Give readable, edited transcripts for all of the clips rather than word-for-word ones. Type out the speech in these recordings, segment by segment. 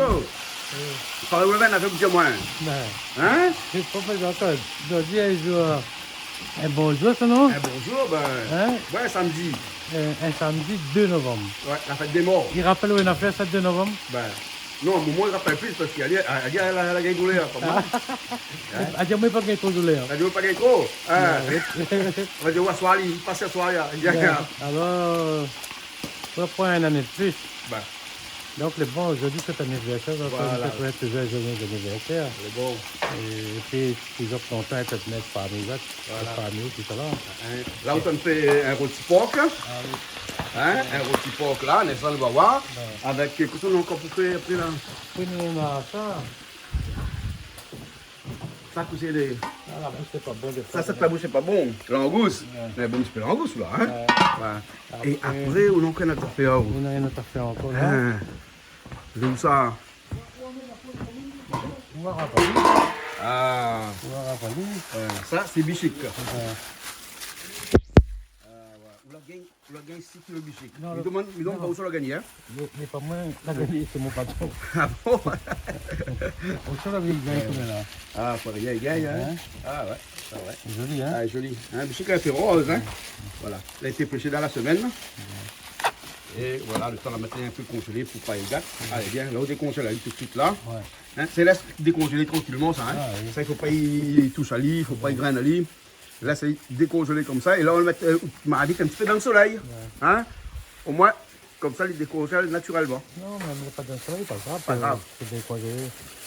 Oh, par où le vin a fait beaucoup moins. Hein? Je pas fait encore. Je dois dire un jour. Un bonjour, ça non? Un bonjour, ben. Hein? Ouais, samedi. Un samedi 2 novembre. Ouais, la fête des morts. Il rappelle où on a fait ça 2 novembre? Ben. Non, moi, je ne rappelle plus parce qu'elle a la gagne douleur. Ah, dire moi pas qu'il y ait trop de l'air. Elle dit pas gagne trop. On va dire, ouais, soir, il passe ce soir. Alors, on va prendre une année de plus. Ben, Donc, le bon, aujourd'hui, c'est anniversaire. Donc, Voilà. on peut être plusieurs journées d'anniversaire. c'est bon. Et puis, toujours content de te mettre parmi les autres. Voilà. Parmi eux, tout à l'heure. Là, on te fait un rôti porc. Hein? Un rôti porc là, n'est-ce pas, le voir. Avec, qu'est-ce qu'on a encore pour faire après là? Puis, nous, on a ça. Ça, tout c'est des. Ah, la bouche, c'est pas bon de Ça, faire. cette la bouche, c'est pas bon. L'angousse. Mais bon, tu peux l'angousse là. Hein? Ouais. Et après, on a encore notre affaire. On a une autre affaire encore. Là. Hein? C'est où ça? On va rappeler. Ah. On va rappeler. Ça, c'est bichic. On l'a gagné 6 kilos bichic. Non, Il demande pas où ça l'a gagné. Hein? Mais pas moi, la gagné, c'est mon patron. Ah bon? Au sol, il gagne comme là. Ah, faut rien, il gagne. Hein? Ah ouais. Ah ouais. C'est joli, hein? Ah, joli. Hein, bichic, elle fait rose. Hein? Voilà. Elle a été pêchée dans la semaine. Et voilà, le temps de mettre un peu congelé pour pas y gâter. Allez, bien, là, on décongèle tout de suite là. Ouais. Hein? C'est laisse décongeler tranquillement ça. Hein? Ah, oui. Ça, il ne faut pas y toucher à l'île, il ne faut pas y grainer à l'île. Là, c'est décongelé comme ça. Et là, on le met, m'a dit, un petit peu dans le soleil. Hein? Au moins, comme ça, il décongèle naturellement. Non, mais on n'est pas dans le soleil, pas grave. Pas grave. C'est décongelé.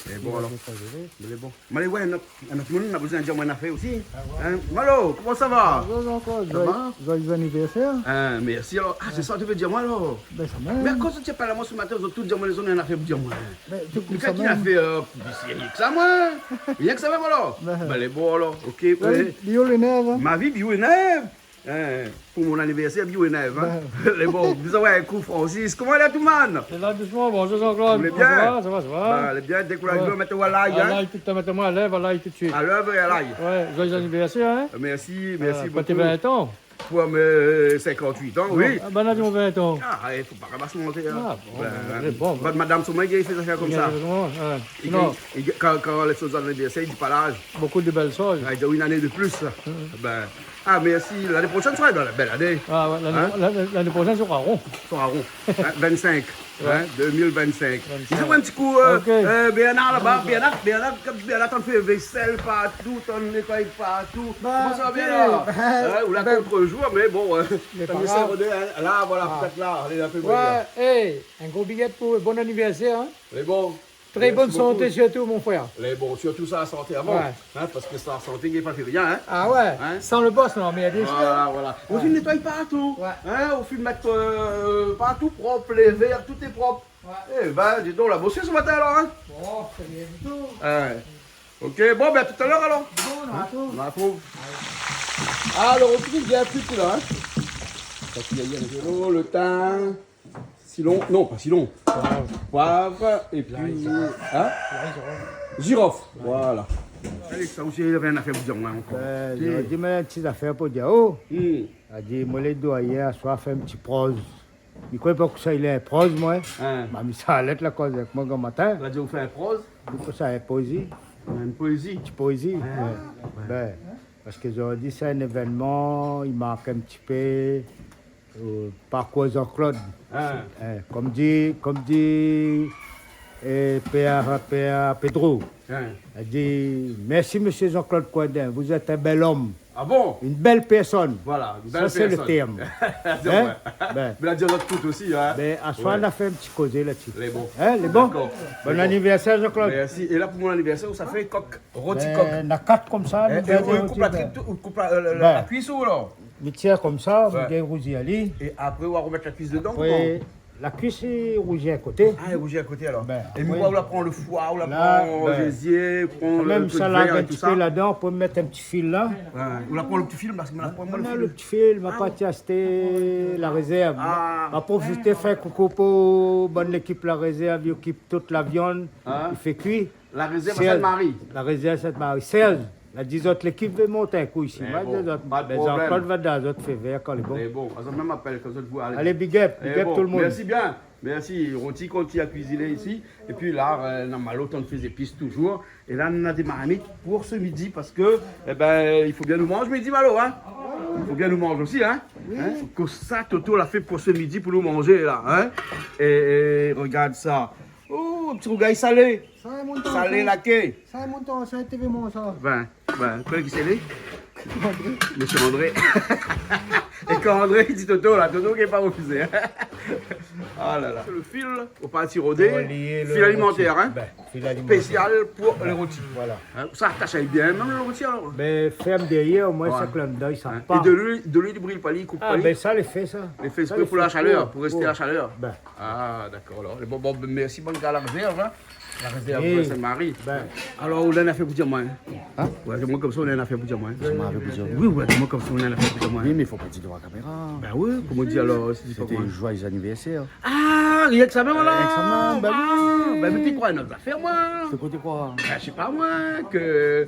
C'est bon alors. Décongelé. Mais bon. Mais ouais, notre monde a besoin de dire mon affaire aussi. Hein? Malo, comment ça va? Bonjour encore, va? joyeux anniversaire. Hein, merci alors. Ah, c'est ça que tu veux dire moi alors? Ben, ça Mais même. quand tu parles à moi ce matin, vous avez tout dit, moi, les autres, on a fait pour dire moi. Mais tu Mais ça quand il a même. fait, rien que ça, moi. Rien que ça, même alors. Ben, les bons alors. Ok, ouais. Lio les nerfs. Ma vie, bio et neuve. Hein, pour mon anniversaire, bio et neuve. Hein. Les bons, vous avez un coup, Francis. Comment elle est, tout le monde? C'est là doucement, bonjour Jean-Claude. Vous allez bien? Ça va. Ben, elle est bien, dès qu'on la veut, mettez-vous à l'ail. Ah, Hein. là, tu te mets moi à l'œuvre, là, tout de suite. À l'œuvre et à l'ail. Ouais, joyeux anniversaire, hein? Merci Pas beaucoup. tes 20 ans. Pour mes 58 ans, oui. Ah, ben là, tu m'as 20 ans. Ah, il faut pas ramasser monter. Hein. Ah, bon, Ben, c'est bon. votre madame Sommeil, il fait des affaires comme ça. Sinon, Quand les choses d'anniversaire, il dit pas l'âge. beaucoup de belles choses. Il dit une année de plus. Ben, ah, merci. L'année prochaine sera une belle année. Ah, ouais, l'année prochaine, c'est rond. Sera rond. Hein, 25. Hein, 2025. Ils ont un petit coup. Ok. Bernard là-bas. Bernard, t'en fais vaisselle partout, t'en nettoies partout. Comment ça va bien là? Ou la contre-jour, mais bon. T'as mis ça là, voilà, peut-être là. Allez, un peu Ouais, hey, un gros billet pour bon anniversaire. Hein? Les bons. Très bonne Merci santé beaucoup. surtout, mon frère. Les bons, surtout ça, la santé avant. Ouais. Hein, parce que ça, la santé, il n'est pas fait rien. Hein. Ah ouais, Hein? sans le boss, non, mais il y a des choses. Voilà. On fait nettoyer partout. Ouais. Hein, on fait mettre partout propre, les verres, tout est propre. Ouais. Eh ben, dis donc, on a bossé ce matin alors. Hein. Bon, c'est rien du tout. Ouais. Ok, bon, ben tout à l'heure alors. Bon, on a tout. On approuve. Alors, on trouve bien plus là. Hein. Parce qu'il y a le vélo, le thym, Silon, non pas Silon, poivre, et puis, hein? Girofle, voilà. Allez, ça aussi, il y avait rien à faire pour dire moi encore. J'ai dit, mais une petite affaire pour dire, oh, Hum. a dit, moi, les doigts hier, soit fait un petit prose. Mais quoi, pas que ça, il est prose, moi. Hein. M'a mis ça à l'être, la cause avec moi, le matin. On a dit, on fait un prose, Pourquoi ça est poésie? on a une poésie. Petite poésie. Ouais. Ben, parce que j'ai dit, c'est un événement, il manque un petit peu. Parcours Jean-Claude. Hein. Comme dit Père Pedro. Hein. Elle dit, merci monsieur Jean-Claude Coindin, vous êtes un bel homme, Ah bon? une belle personne. Voilà, une Ça belle c'est le personne. terme. C'est Hein? vrai. Ben, Mais la dire notre tout aussi, hein? ben, à soi, Ouais. on a fait un petit causé là-dessus. Les bons. Hein, les bons? D'accord. Bon Les bons. anniversaire Jean-Claude. Merci. Et là, pour mon anniversaire, ça fait coq, rôti coq. Ben, on a quatre comme ça. Et nous on gagnons coupe la aussi, tripe, ben. on coupe la Ben. cuisse ou alors? Les tiers comme ça, vous Ouais. gagnez rougi à lit. Et après, on va remettre la cuisse dedans. Après, la cuisse est rougi à côté. Ah, et rougi à côté alors. Ben, Et nous, oui. on la prend le foie, on la Là, prend ben. le gésier, on prend le Même peu de ça, là, verre un et tout petit ça. peu là-dedans, on peut mettre un petit fil là. Ouais. On la prend le petit film parce que moi, la prend moi On le a film. le petit fil, ma partie acheter la réserve. Ah. Ma profiter faire coucou pour bonne l'équipe la réserve, il occupe toute la viande, Ah. il fait cuire. La réserve à Serge. Sainte-Marie. La réserve Sainte-Marie. Serge, la 10 autres, l'équipe veut monter un coup ici. Eh Moi, bon, les autres, pas de les problème. Jean-Claude va dans les autres fait vert quand les bons. C'est bon, ça même appelle quand je le vois. Allez, big up Eh bon, tout le monde. Merci bien. Merci. Rôti continue à cuisiner ici. Et puis là, normalement, on fait des épices toujours. Et là, on a des marmites pour ce midi parce que, eh ben, il faut bien nous manger midi, Malo, hein. Il faut bien nous manger aussi, hein. Hein? Que ça, Toto l'a fait pour ce midi pour nous manger, là, hein. Et regarde ça. Oh, un petit rougail salé. Salé laqué. Ça mon temps, ça a été vraiment ça. Ben, quoi qui c'est lui? Monsieur André. Et quand André dit Toto, là, Toto qui n'est pas refusé. Ah là là. Le fil au parti rodé, fil alimentaire, hein? Ben, fil alimentaire. Spécial pour les rôtis. Voilà. Hein? Ça attache bien, même le rôti alors. Ben, ferme derrière, au moins Ouais. ça clame d'œil, ça Hein? part. Et de l'huile de brille pas, coupe Ah, pas. ben ça, les fait ça. Les fait Ça, exprès pour la chaleur, pour rester pour- à la chaleur. Ben, Ah, d'accord. Alors, bon, merci, bonne gars, la réserve. Hein? La réserve Oui. pour Saint-Marie. ben, Alors, on en a fait pour dire moi. Hein? Ouais, moi comme ça, on en a fait pour dire moi. Ça m'avait besoin. Oui, ouais, moi comme ça, on en a fait pour dire moi. Oui, mais il faut pas dire devant la caméra. Ben oui, comment dire alors, si c'est pas C'était moi. un joyeux anniversaire. Ah, rien que ça même là. Rien que ça même, ben oui. Ben, mais tu crois notre affaire, moi. De côté quoi? Ben, je sais pas moi, que.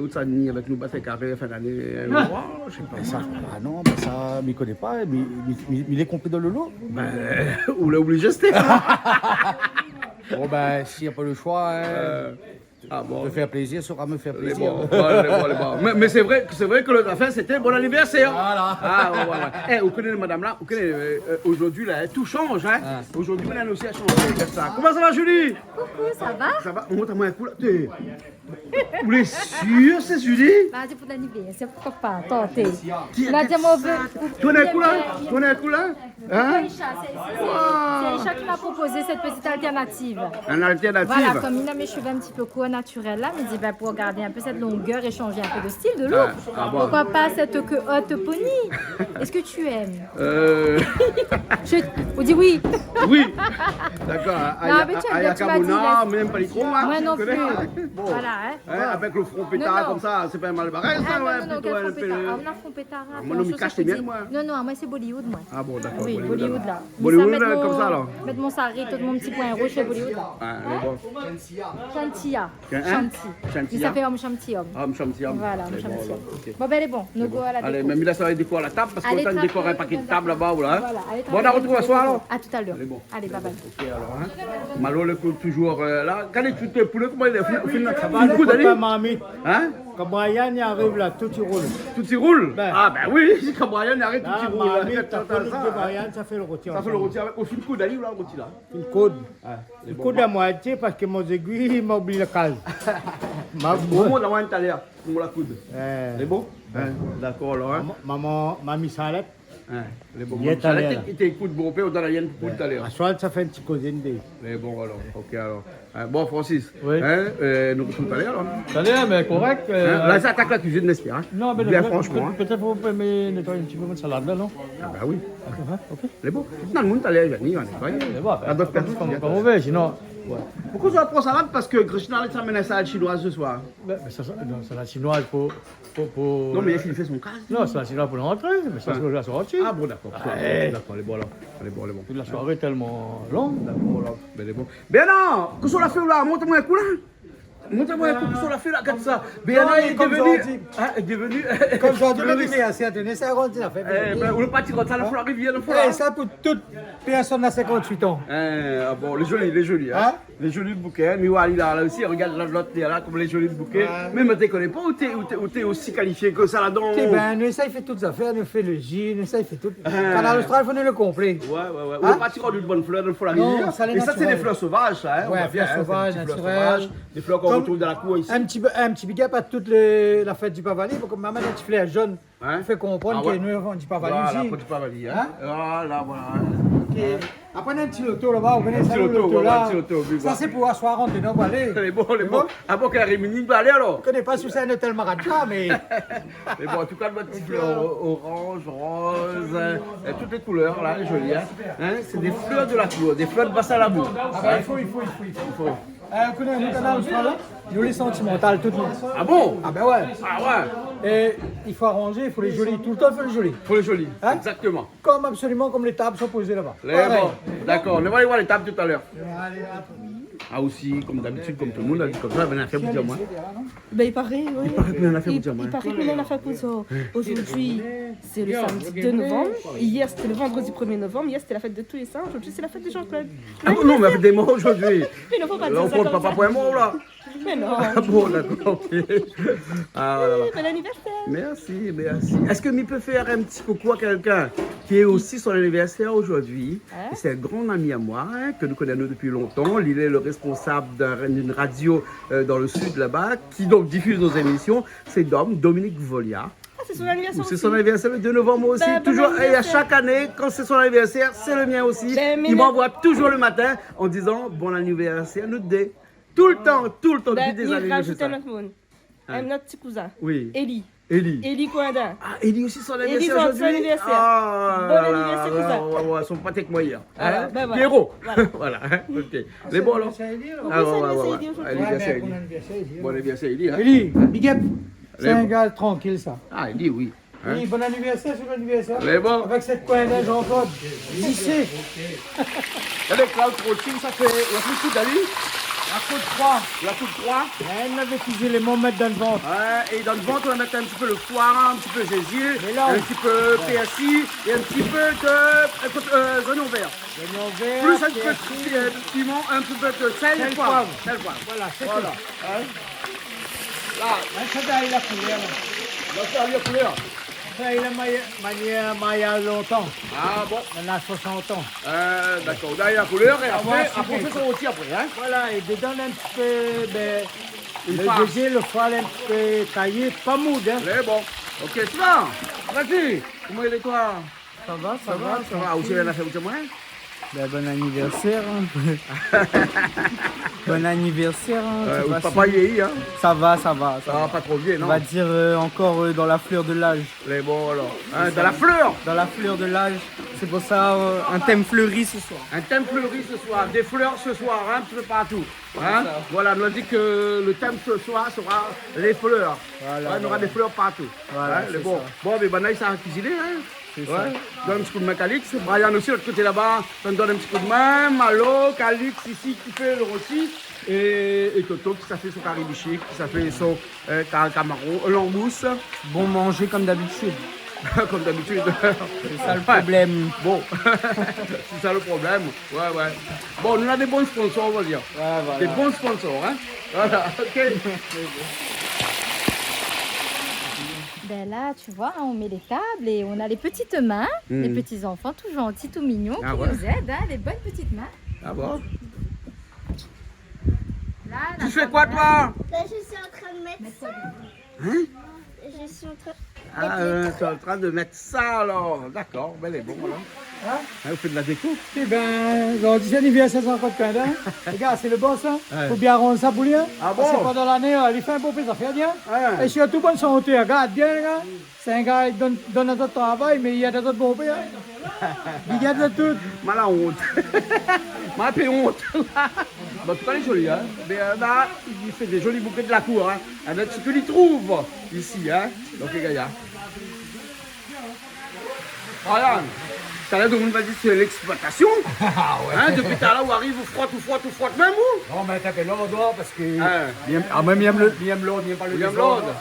Où ça ni avec nous battre carré fin d'année. Je sais pas. Mais ça, ah non, mais ça, il connaît pas, mais il est compris dans le lot. Ben, ou l'a obligé, Stéphane. Bon, ben, s'il n'y a pas le choix, hein, Ah bon. me faire plaisir sera me faire Les plaisir. bons, les bons. Mais c'est vrai que notre affaire c'était bon anniversaire. Voilà. Ah ouais, ouais. Eh, vous connaissez madame là, vous connaissez aujourd'hui là, tout change hein. Aujourd'hui on a aussi à changer. Regarde ça. Comment ça va Julie? Coucou, ça va? Ça va? Montre-moi un coup là. Vous êtes sûr c'est Julie? Bah, c'est pour l'anniversaire, pourquoi pas? Tentez. Tiens, Nadia m'en veut. Toi un coup là? Toi un coup là? Hein? Aïcha, c'est Aïcha qui m'a proposé cette petite alternative. Une alternative. Voilà, comme il a mes cheveux un petit peu courts naturels là, il me dit bah, pour garder un peu cette longueur et changer un peu de style, de look. Ah bon. Pourquoi pas cette queue haute pony? Est-ce que tu aimes? On dit oui. Oui. D'accord. Non, mais tu as- tu m'as dit, Ayakabona, laisse. même pas les gros hein. Moi non Tu plus. connais? Bon. Voilà, hein. Hein, avec le front pétard Non, non. comme ça, c'est pas un mal barré Ah ça, non, ouais, non, non, plutôt quel un front peu. pétard? Ah, on a front pétard. Ah, moi, non, me cache bien, moi. Non, non, moi c'est Bollywood, moi. Ah bon, d'accord. Oui, Bollywood là. Bollywood, Ça, mettre comme mon- ça, là. Mettre mon sarri, tout mon petit point rouge chez Bollywood là. Ah, mais bon. Chantia. Hein? Chanti. Chantia. Mais ça fait homme chantium. Ah, me chante, tiens. Voilà, Mais homme bon, chantium. alors, ok. Bon, ben elle est bon. Nous go à la Allez, déco. même là, ça va décorer la table parce qu'on Allez, tente de décorer un paquet de table là-bas. Voilà, hein. Voilà, allez, Bon, on a retrouvé à soir alors. À tout à l'heure. Allez, bon. Allez, bye bye. Ok, alors, hein. Malo, le coup, toujours là. Regardez, tu t'es poulé, comment il est? ça va, Une le coup copain d'aller. marmite. Hein? Quand Brian y arrive là, tout y roule. Tout y roule? Ben. Ah, ben oui, c'est comme Brian, arrête, tout Là, y roule. là. marmite, t'as T'as pas le ça, de hein. Brian, ça fait le rôti. Ça fait le rôti avec aussi une coup d'aller ou là, le rôti là? Une coude. Ah, les Une bons. coude à moitié parce que mon aiguille, il m'a oublié la case. Ma Au moins, on a tout à l'heure, pour la coude. Eh, C'est bon? Hein, d'accord, alors, hein. Maman, mamie Salette, Hein, les bons. Il est à l'air, là. Il t'écoute grouper au dans la hyène pour tout à l'heure. à soir, ça fait un petit cousin de. Mais bon, alors, ok, alors. Hein, bon, Francis, Oui. hein, nous retrouvons tout à l'heure, alors. Salut, mais correct. Hein, là, ça attaque la cuisine, n'est-ce pas? Hein? Non, mais Bien franchement. Hein. peut-être vous pouvez me nettoyer un petit peu votre salade là, non? Ah, bah oui. Ok. C'est bon. Non, le monde allait venir, on est pas. C'est bon, À d'autres personnes. comme on veut, sinon. Pourquoi tu vas prendre salade? Parce que Krishna allait t'amener une salade chinoise ce soir. Mais ça, non, salade chinoise pour. Non, mais il fait son cas. Non, salade chinoise pour l'entrée, mais ça se la sortie. Ah bon, d'accord. Ouais. D'accord, les bons alors. Les bons, les bons. Toute la soirée tellement longue. D'accord, alors. Ben, les bons. Ben non, qu'est-ce qu'on a fait là? Montre-moi un coup là. Montre-moi un coup, qu'est-ce qu'on a fait là, comme ça. Ben Non, là, il est comme devenu. gentil. Ah, il est devenu. Comme j'ai dit, fleuriste. mais c'est à tenir, c'est arrondi, ça fait. Eh ben, on est parti dans la fleur rivière, le fleur. Eh, ça pour toute personne à 58 ans. Ah bon, les jolis, hein. Hein? Les jolis de bouquet. Mais ouais, là aussi, regarde l'autre là, comme les jolis de bouquet. Mais ne te connais pas où t'es aussi qualifié que ça là-dedans. Eh ben, nous, ça, il fait toutes les affaires, nous fait le gin, nous, ça, il fait tout. Canal Austral, il faut nous le complet. Ouais. On Hein? est parti dans une bonne fleur, de la Non, rivière. ça, les Et ça, c'est naturels. des fleurs sauvages, ça, hein. On Ouais, va bien, fleurs hein, sauvages, c'est des fleurs naturelles. sauvages, des fleurs qu'on Comme- retrouve dans la cour ici. Un petit big up à toute la fête du Pavali, pour que maman, un petit flair jaune, Hein? fait comprendre Ah ouais. que nous, on dit Pavali Voilà, aussi. petit Pavali, hein. Hein? Voilà. Ok. Après, on a un petit loto là-bas, vous connaissez petit ça, le loto, loto ouais, là. un petit loto, oui, Ça, voilà. c'est pour asseoir entre nous, aller. Les bons. bon? Ah bon, qu'elle réunit, va aller alors. Je connais pas si c'est un hôtel Maratma, mais. Mais bon, en tout cas, notre petite fleur orange, rose, et toutes les couleurs, là, jolies. Hein? C'est des fleurs de la cour, des fleurs de Bassalabou. Ah bah, il faut. Vous connaissez le canal Austral là? Nous, les sentimentales, toutes les. Ah bon? Ah ben ouais. Ah ouais, Et il faut arranger, il faut les jolis. Tout le temps, il faut les jolis. pour les jolis, Hein? exactement. Comme absolument comme les tables sont posées là-bas. Les Pareil. bons, d'accord, on va aller voir les tables tout à l'heure. Allez, attends. Ah aussi, comme d'habitude, comme tout le monde a dit comme ça, ben on a fait pour dire moi. Ben, il paraît, oui. Il paraît que on a fait pour dire moi. Il paraît que l'on a fait pour ça. Aujourd'hui, c'est le samedi 2 novembre. Hier, c'était le vendredi 1er novembre. Hier, c'était la fête de tous les saints. Aujourd'hui, c'est la fête de Jean-Claude. Ah bon, non, mais on a fait des morts aujourd'hui. Mais non, faut pas Là, dire on ça compte comme papa ça. pour un mort là. Mais non. Ah bon, d'accord, ok. Ah voilà. Bon anniversaire. Merci, merci. Est-ce que tu peux faire un petit coucou à quelqu'un qui est aussi son anniversaire aujourd'hui? Hein? C'est un grand ami à moi, hein, que nous connaissons depuis longtemps. Il est le responsable d'une radio dans le sud là-bas, qui donc diffuse nos émissions. C'est Dominique Volia. Ah, c'est son anniversaire C'est aussi. son anniversaire le 2 novembre aussi. Ben, bon Toujours, et à anniversaire. chaque année, quand c'est son anniversaire, c'est le mien aussi. Ben, mais Il le- m'envoie toujours le matin en disant bon anniversaire, nous deux. Tout le temps, depuis Ben, des années. il je fais rajoute ça. un autre monde. Hein? Un autre petit cousin. Oui. Eli. Elie. Eli Coindin. Ah, Elie aussi son Elie, anniversaire son aujourd'hui. anniversaire. Ah, Bon là, anniversaire, là, cousin. ouais, ouais, ils sont pas avec moi hier. Voilà, ben voilà. Pierrot. Voilà. Voilà, hein, ok. Les bons alors. Oui, Ah, c'est ouais, ouais, anniversaire ouais. Eli aujourd'hui. Anniversaire bon Elie. anniversaire. Bon anniversaire Elie. Hein. Eli, big up. C'est Les- un gars tranquille, ça. Ah, Elie, oui. Hein. Oui, bon anniversaire sur l'anniversaire. Les bons. Avec cette coïnage Jean-Claude. Lycée. Avec Cloud Coaching, ça fait la coupe d'Ali. La côte 3. La coupe 3. Elle avait utilisé les mots mettre dans le ventre. Ouais, et dans le ventre, on va mettre un petit peu le foie, un petit peu gégil, Mélange. un petit peu PSI et un petit peu de oignon vert. L'oignon vert, Plus un petit peu persil. de piment, un petit peu de sel et Sel, poivre. poivre. Sel, poivre. Voilà, c'est Voilà. tout. Hein. Là, Ça, il a la couleur. on va faire la couleur. Ça, il a maillé longtemps. Ah bon, On a 60 ans. d'accord. Là, il y a la couleur et ouais, après, c'est on fait son rôti après. Hein. Voilà, et dedans, un petit peu, ben, Une le farce. gégé, le foie, un petit peu taillé, pas moude, hein. Mais bon, ok, c'est là. Vas-y, comment il est toi? Ça va, Ça va. Ah, où c'est la fête, moi? Ben, bon anniversaire. Bon anniversaire. Où tu vois, papa y est, hein. ça va. Ça va pas trop bien, On non? va dire encore dans la fleur de l'âge. Les bons alors. Hein, dans la fleur. Dans la fleur de l'âge. C'est pour ça un thème fleuri ce soir. Un thème fleuri ce soir, des fleurs ce soir, hein, un petit peu partout. Hein? Voilà, on a dit que le thème ce soir sera les fleurs. Voilà, Ouais, il y aura des fleurs partout. Voilà, Hein, c'est les bons. ça. Bon, mais Banaï, ça a cuisiné. Hein? C'est Ouais. ça. Donne un petit coup de main Calix. Brian aussi, de l'autre côté là-bas, ça me donne un petit coup de main. Malo, Calix ici qui fait le rôti. Et Toto qui ça fait son caribichi, qui ça fait son camaro, l'angousse, Bon manger comme d'habitude. comme d'habitude. C'est ça le problème. Bon, c'est ça le problème. Ouais, ouais. Bon, nous avons des bons sponsors, on va dire. Ouais, voilà. Des bons sponsors, hein. Voilà, ok. Ben là, tu vois, hein, on met les tables et on a les petites mains, les petits enfants tout gentils, tout mignons, Ah qui ouais. nous aident, hein, les bonnes petites mains. Ah bon? Là, Tu fais quoi, toi? Là, je suis en train de mettre ça. Hein? Je suis en train. Ah, tu es en train de mettre ça, alors. D'accord, ben, elle est bon, alors. Hein, vous faites de la déco? Eh ben, aujourd'hui, c'est l'anniversaire sans code coïnage. Les gars, c'est le boss, hein. Faut bien rendre ça pour lui, hein. Ah Parce que bon? pendant l'année, il fait un bon plaisir à faire bien. Ouais. Et surtout, bonne santé, regarde bien, les gars. C'est un gars qui donne un autre travail, mais il y a des autres bons pays, hein. Il y a de tout. Mal à honte. Mal à honte. Bon, tout est joli, hein. Mais là, il fait des jolis bouquets de la cour, hein. Avec ce que l'on trouve ici, hein. Donc, les gars. Voilà. Ça là, tout le monde va dire que c'est l'exploitation. Hein, depuis tout à l'heure, où arrive, vous frotte, même où? Non, mais t'as l'ordre parce que. Hein. Même il aime l'ordre, il aime pas le William désordre. Lord.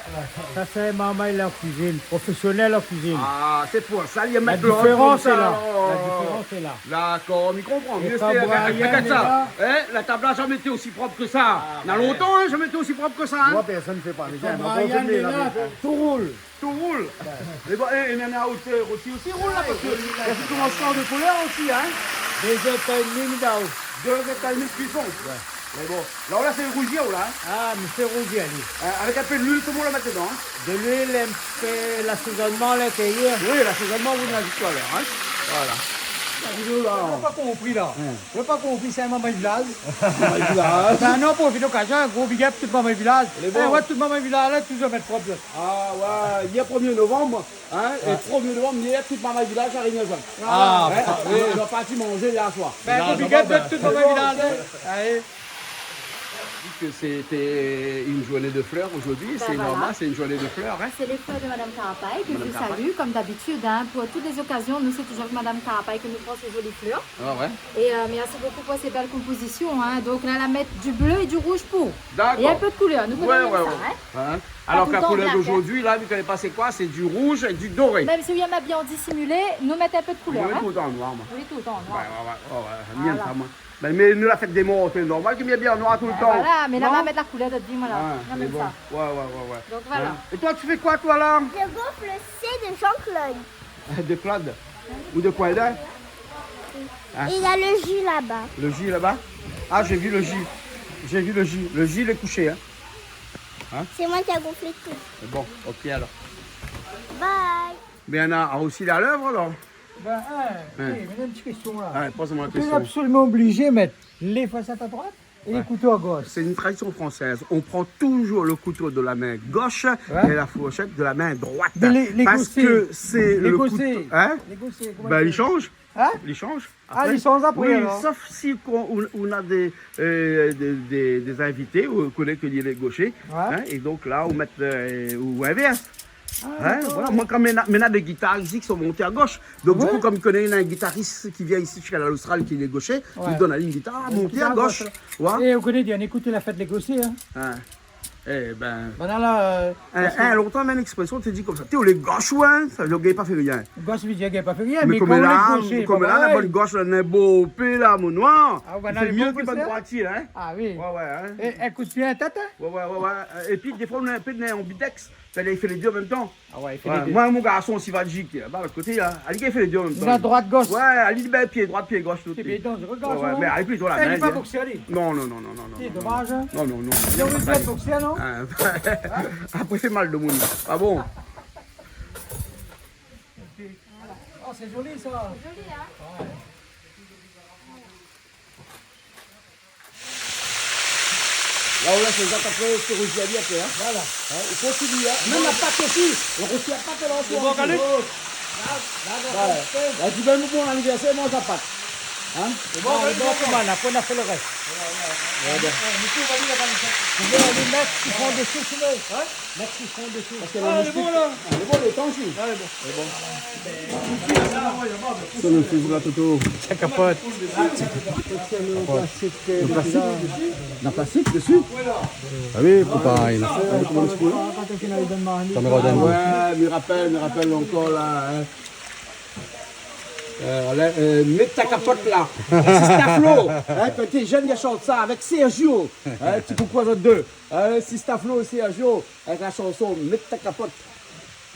Ça, c'est maman, il est en cuisine, professionnel en cuisine. Ah, c'est pour ça, il y a La mettre l'ordre différence comme est ça, là. alors. La différence est là. D'accord, on y comprend. Et Mieux quand c'est, Brian regarde est ça. là- Hein, la table n'a jamais été aussi propre que ça. Il y a longtemps, hein, jamais été aussi propre que ça. Hein. Moi, personne ne fait pas. Les gens, Quand ils m'ont Brian pas est là, tout roule. Tout roule. Mais bon, et même à hauteur aussi roule là, parce que il y a tout commencement de couleur aussi, hein. 2h30 d'eau. 2,5 cuisson. Mais bon, alors là c'est le rougier là, hein. Ah, monsieur Rougier, lui. Avec un peu d'huile, tout le monde la met dedans. Hein. De l'huile, un petit peu l'assaisonnement à l'intérieur. Oui, l'assaisonnement, vous l'avez dit tout à l'heure. Hein. Voilà. Je n'ai pas compris là. Je n'ai pas compris, c'est un maman village. C'est un nom pour une occasion, un gros big up, toute maman village. Les bons. Eh ouais, toute maman village, là, toujours mettre propre. Ah ouais, hier 1er novembre, hein, et 1er novembre, hier, toute maman village à Réunion. Ah, hein, on va partir manger hier soir. Ben, un gros big up de toute maman village. Allez. que c'était une journée de fleurs aujourd'hui, c'est voilà. normal, c'est une journée de fleurs. Hein? C'est les fleurs de Madame Carapaille que Madame je Carapaille. salue comme d'habitude. Hein, pour toutes les occasions, nous c'est toujours Madame Carapaille que nous prend ces jolies fleurs. Ah ouais. Et merci beaucoup pour ces belles compositions. Hein. Donc là, la mettre du bleu et du rouge pour. D'accord. Et un peu de couleur. Nous Ouais, connaissons ouais, ça. ouais. Hein. Hein? Alors tout que la le temps couleur black, d'aujourd'hui, là, vous connaissez pas c'est quoi? C'est du rouge et du doré. Même si on aime bien dissimuler, nous mettons un peu de couleur. Moi, Hein. tout le temps en noir, moi. Oui, tout le temps en noir. Ouais. Bien ça, moi. Mais nous, la fête des morts, c'est normal qu'il y ait bien en noir tout le temps. Voilà, mais là, on Non? va mettre la couleur de vie, voilà. Ah, on c'est aime bon. ça. Ouais. Donc voilà. Hein? Et toi, tu fais quoi, toi, là? Je gonfle le C de Jean-Claude. Des plades? Ou de quoi, là? Et il y a le jus là-bas. Le J là-bas? Ah, j'ai vu le J. J'ai vu le J. Le J, il est couché, hein? C'est moi qui a gonflé tout. Bon, ok alors. Bye. Mais on a aussi à l'œuvre alors? Ben, oui, mais il y a une petite question là. Ouais, pose-moi la Tu es question. absolument obligé de mettre les facettes à droite et les couteaux à gauche. C'est une tradition française. On prend toujours le couteau de la main gauche Ouais. et la fourchette de la main droite. Mais les parce gossés, que c'est les le gossés. couteau. Hein? Les gossés, comment Ben, ils ils font? changent. Hein? Ils changent. Ah, ils changent après, Oui, alors. sauf si on a des invités ou qu'on est que les gauchers. Ouais. Hein, et donc là, on met ou inverse. Hein, voilà. Moi, quand on a des guitares ici qui sont montées à gauche, donc du Ouais. coup, comme il connaît un guitariste qui vient ici jusqu'à l'Austral qui est gaucher, il Ouais. lui donne une guitare montée à gauche. Ouais. Et vous connaissez bien, écoutez la fête des gossés. Hein. Hein. Eh ben. Maintenant là, Longtemps, même expression, tu dis comme ça. Tu es les gauchouins, ça ne gagne pas fait rien. gosse veut dire qu'il n'y a pas fait rien, Mais mais comme quand là, on est gaucher, comme pas là, la pareil. bonne gauche, là, un beau pé, là, mon noir. Ah, voilà, C'est les mieux bons que bonne gossés. droitier, hein. Ah oui. Ouais, hein. Et écoute bien, tata. Ouais. Et puis, des fois, on a un peu de nez en bidex. Il fait les deux en même temps. Ah ouais, il fait Ouais, les deux. moi, mon garçon, aussi va qui est là-bas, à l'autre côté, là. Ali, il fait les deux en même temps. La droite, gauche. Ouais, Ali, ben, pied droit, pied gauche, tout. C'est bien dangereux, Ouais, garçon. ouais, mais Ali, plutôt la Il main. n'est pas hein. boxé, allez. Non. C'est dommage. Hein. Non. Il aurait dû être boxé, non? Hein, Après, c'est mal de monde. Ah bon? Oh, c'est joli ça. Joli, hein. Là, on laisse les attaquer sur le Giali après, hein. Voilà. Hein, il continue, hein. Même la pâte aussi. On retient pas que l'on soit. Là, tu veux mon anniversaire, mange la pâte. Hein? C'est bon, comment on a fait le reste. On va aller mettre qui font dessus, tu veux. Mettre qui font dessus. Parce que la bon, là. Elle est bon, les temps, si. Elle est bon. Ça, le fils de la Toto. Ça capote. La plastique dessus? Ah oui, faut pas. Il a Ouais, me rappelle encore là. Hein. Mets ta capote là. Sister Flo. Hein, quand t'es jeune, il chante ça avec Sergio. Hein, tu comprends les deux. Hein, Sister Flo et Sergio. Avec la chanson Mets ta capote.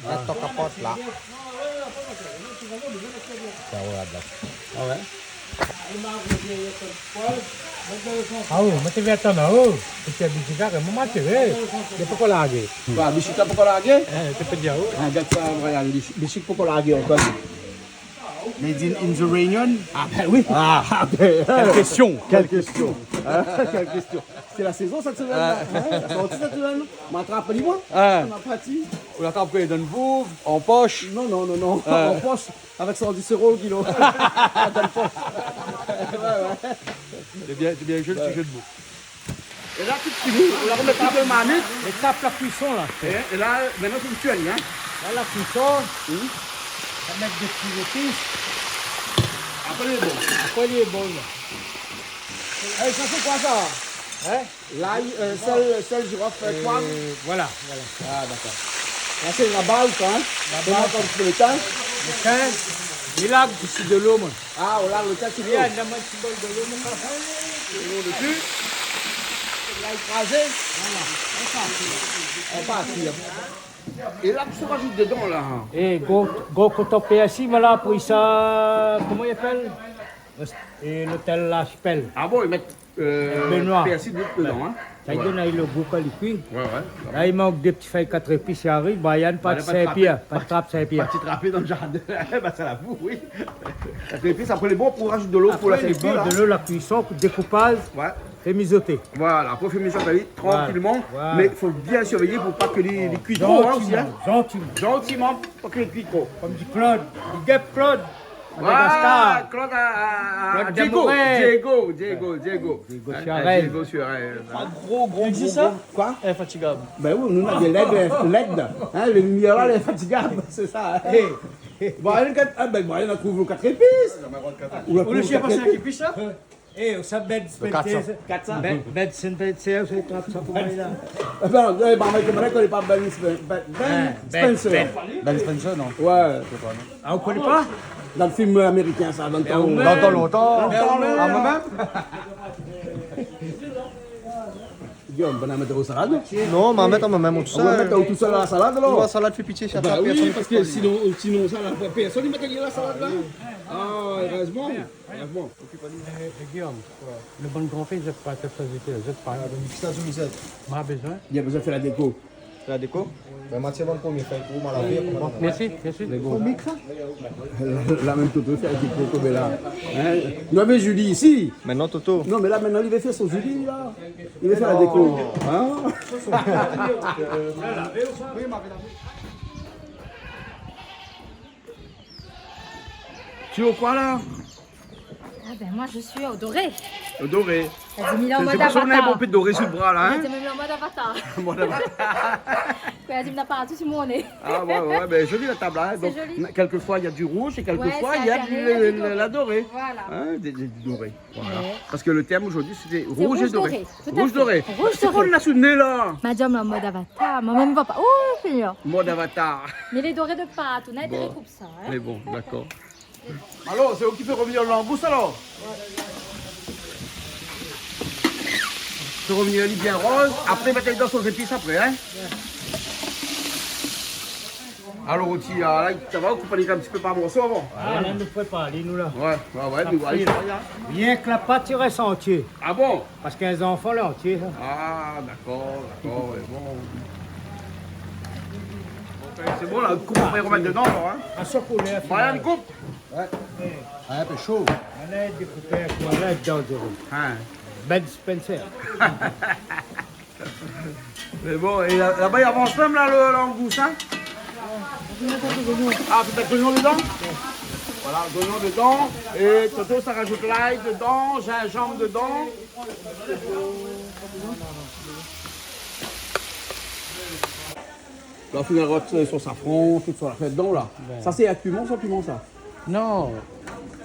Mets ta capote là. Ah ouais? Ah oui, mettez bien ton haut. Petit bichica, que maman tu veux. Il faut qu'on la hague. Bah, bichita pour collager. Tu peux dire où? Ah, regarde ça, regarde. Bichita pour collager encore. Made in the Réunion. Ah ben oui. Ah, quelle question. Quelle question. Quelle question. C'est la saison cette semaine. La sortie cette semaine. M'attrape pas moi. On a parti. On attend après, donne vous en poche. Non. En poche, avec 110 € au kilo. Dans le poche. Ouais. C'est bien jeu, petit jeu de mots. Et là, tout fini. On la remet plus de manette. Et tape la cuisson là. Et là, maintenant, c'est une tuile. Hein. Là, la cuisson. On va mettre des petits épices. Après, les bons. Après les bons là. Ça c'est quoi ça? Hein? L'ail, sel, girofle, poivre. Voilà. Ah, d'accord. Là, c'est la base, hein. La base. Comme tu fais le temps. Le thym. Il a ici de l'eau, moi. Ah, on lave le temps, tu Il y veux. a un petit bol de l'eau, mon frère. L'eau dessus. Là, écrasé. Voilà. On part ici. Et là, tu rajoutes dedans, là. Et go coton ici, voilà, pour ça, comment il appelle? Et l'hôtel La Chapelle. Ah bon, ils mettent Benoît. persil dedans, hein. Ça lui donne le goût qu'on lui cuit. Ouais. Là, il manque des petits feuilles 4 épices, il arrive. Bah, il n'y a pas de Bah, il y a pas de Saint-Pierre. Pas de trappe Saint-Pierre. Petite râpée dans le jardin. Bah, ça l'avoue, oui. Et puis, après les bons, pour rajouter de l'eau pour la Après, les faire bords cuire, de l'eau, la cuisson, découpage, Ouais. et mijoter. Voilà, pour faire mes chocolats tranquillement. Voilà. Mais il faut bien surveiller pour pas que les cuits trop, hein, aussi. Hein. Gentiment. Gentiment, pas que les cuits trop. Comme dit Claude, il guêpe Claude. Voilà, Claude Diego. Diego Suarez. Diego Suarez. Gros. Tu ça? Quoi? Infatigable. Ben oui, nous on a des LED. Hein, les lumières là, les fatigables, c'est ça. Bon, il a trouvé 4 épices. Ou le chien passe à qui piche ça? Eh, on s'appelle Spencer. 400. Ben Spencer, c'est 400 pour moi là. Non, on connaît pas Ben Spencer. Ben Spencer, non. Ouais. Ah, on connaît pas? Dans le film américain, ça, dans le temps. Dans longtemps. Ah, moi-même? Guillaume, on va mettre au salade. Non, on va mettre moi-même tout On va ça. mettre tout seul à la salade alors. La salade fait pitié, ça Bah fait oui, personne. parce que sinon ça, personne ne met la salade là. Ah, heureusement. Guillaume, le bon grand fils, je ne pas te faire je pas. M'a besoin. Il a besoin de faire la déco. La déco. Ben, Mathieu va le premier faire pour mal laver. Merci. La même Toto fait avec les Toto là. Hein? Nous avons Julie ici. Maintenant, Toto. Non, mais là maintenant il va faire son Julie là. Il va faire la déco. Hein? Tu es au quoi là? Ah ben moi je suis au doré. Au doré. Elle dit mis en C'est mode pour ça qu'on a un avatar. bon peu de doré sur le bras là. Elle Hein? dit mis en mode avatar. Bon, d'abord. Elle dit n'a pas tout sur mon nez. Ah ouais, ben joli la table hein. Donc, joli. quelquefois il y a du rouge et quelquefois Ouais, il y a c'est alterné, il y a du la dorée. Voilà. Hein, du doré. Voilà. Ouais. Parce que le thème aujourd'hui c'était C'est rouge et doré. tout à Rouge fait. doré. Rouge C'est doré. qu'on l'a soudé là. Madame en mode avatar. Maman ne va pas. Oh, Seigneur. Mode avatar. Mais les dorés de pâte, on a des Bon. recoupes ça. Hein? Mais bon, d'accord. Alors, c'est où qui peut revenir l'embousse alors? Tu peux revenir bien rose, après mettre dans son épices après, hein? Alors, Oti, là, ça va, couper les un petit peu par morceau avant? Ah, là, nous prépare, nous là. Ouais, nous voyons. Bien que la pâte il reste entier. Ah bon? Parce qu'un enfant là entier. Ça. Ah, d'accord, ouais, bon. C'est bon, là, coupe, on va y remettre dedans, alors, hein? À ce poulet. Marianne, coupe! Un peu chaud. On a découpé un coin là dedans. Hein. Ben Spencer. Mais bon, et là-bas, il avance même, là, l'angousse, hein? Ah, peut-être l'oignon dedans? Voilà, l'oignon dedans. Et Toto, ça rajoute l'ail dedans, gingembre dedans. Là, on fait son safran, tout ça, la fait dedans, là. Ça, c'est à piment, sans piment, ça? Non.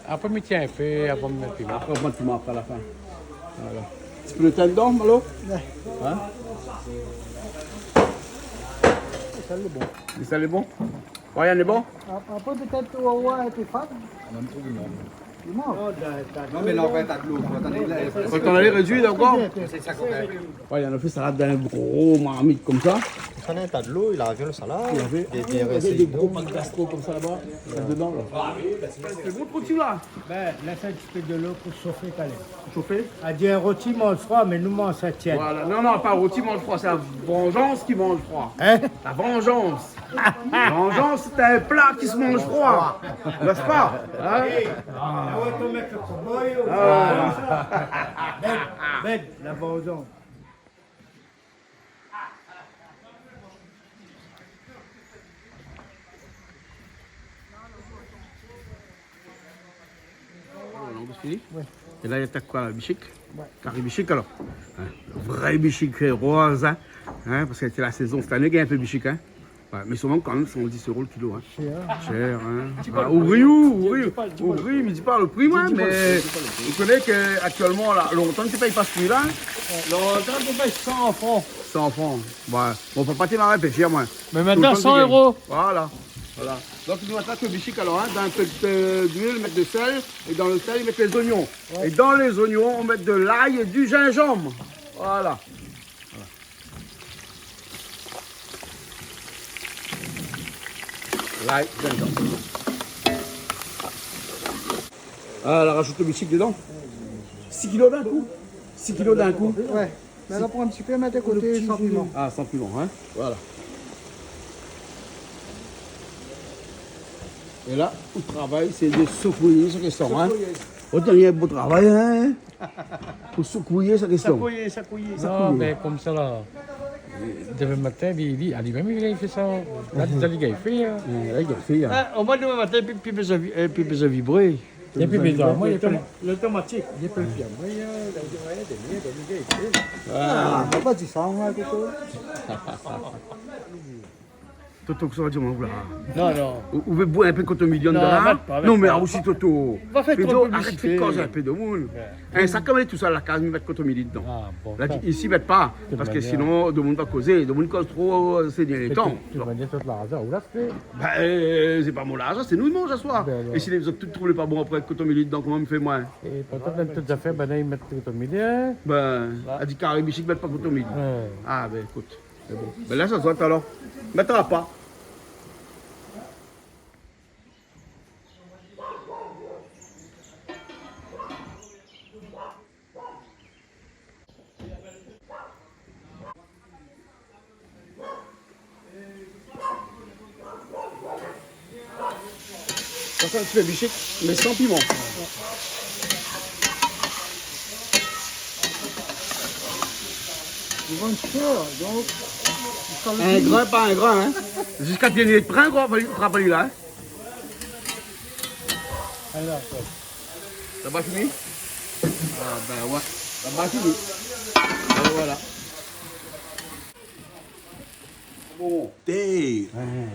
Après, je tiens un peu, avant de mettre piment. Après, on met le piment après, à la fin. Voilà. Tu peux le teindre dedans, Malo? Hein? Ça c'est bon. Et ça, il est bon? Ryan est bon? Après peut-être au roi et tes femmes. Non, mais là, on va être à de l'eau. Quand on allait réduire encore? C'est ça qu'on fait. Ouais, il en a fait salade d'un gros marmite comme ça. Il prenait un tas de l'eau, il a vu le salade. Il y avait, Il est il y bien avait resté. des gros pâtes gastro comme ça là-bas. Dedans là. C'est bon trop là? Ben, laisse un petit peu de l'eau pour chauffer ta lait. Chauffé? A dit un rôti mange froid, mais nous mange ça tient. Voilà. Non, pas rôti mange froid, c'est la vengeance qui mange froid. Hein? La vengeance. La vengeance, c'est un plat qui se mange froid. N'est-ce pas? Hein? Ben, la vengeance. Et là, il y a quoi là, bichic? Carré bichic alors. Hein, le vrai bichic rose, hein, parce que c'est la saison cette année qu'il y a un peu bichic. Hein. Ouais, mais souvent quand même 110 € le kilo. Hein. Cher. Hein. Ah, ouvri, mais dis pas le prix, moi, mais vous connaissez qu'actuellement, longtemps que tu payes pas ce prix-là. Longtemps, tu payes 100 francs. 100 francs. Ouais. Bon, faut pas te réfléchir, moi. Mais maintenant, 100 €. Voilà. Donc, nous attaquons le bichic alors, hein, dans un peu d'huile, mettre de sel, et dans le sel, mettre les oignons. Et dans les oignons, on met de l'ail et du gingembre. Voilà. L'ail, gingembre. Ah, elle rajoute le bichic dedans. 6 kilos d'un coup. 6 kilos d'un coup. Ouais. Mais là, pour un petit peu, mettre à côté sans piment. Ah, sans piment, hein. Voilà. Et là, le travail, c'est de secouiller ce question. Hein. Autant il y a un beau travail, hein. Pour secouiller ce question. Non, mais comme ça là. demain matin, lui même il a fait ça. Là, il a fait. Là, il a fait. Au moins demain matin, puis besoin de vibrer. Il y a plus besoin. Moi, il y a plus. L'automatique. Il y a plus de firme. Moi, il y a Ah, on va pas dire ça, moi, Toto. Toto, ça va dire, là. Non, non. Vous pouvez boire un peu de million de Non, dollars? arrête pas, Non, mais arrête pas. aussi, Toto. Va faire Toto, trop de arrête de publicité. faire cause un peu de monde. Un sac comme tout ça, la case, il va mettre de dedans. Ah, bon. Là, ici, il ne pas. De Parce que manière- sinon, le monde va causer. Le monde cause trop ces derniers temps. Tu vas dire toute l'argent. Où là, c'est? C'est pas mon argent, c'est nous, le mange à soir. Ben, alors. Et si les autres ne trouvent pas bon après que tu dedans, comment me fait moi? Et peut-être même toutes les affaires, ben, là, ils mettent tout au milieu. Ben, elle dit carré bichic, mettre pas coton midi. Ouais. Ah, ben écoute, c'est bon. Ben là, ça soit alors. Mettra pas. Ça, tu fais bichic, mais sans piment. Un grain, pas un grain, hein. Jusqu'à tenir le train, quoi, il ne pas là. Hein. Alors, T'as pas fini? Ah, ben ouais. T'as pas fini. Alors, voilà. Bon. T'es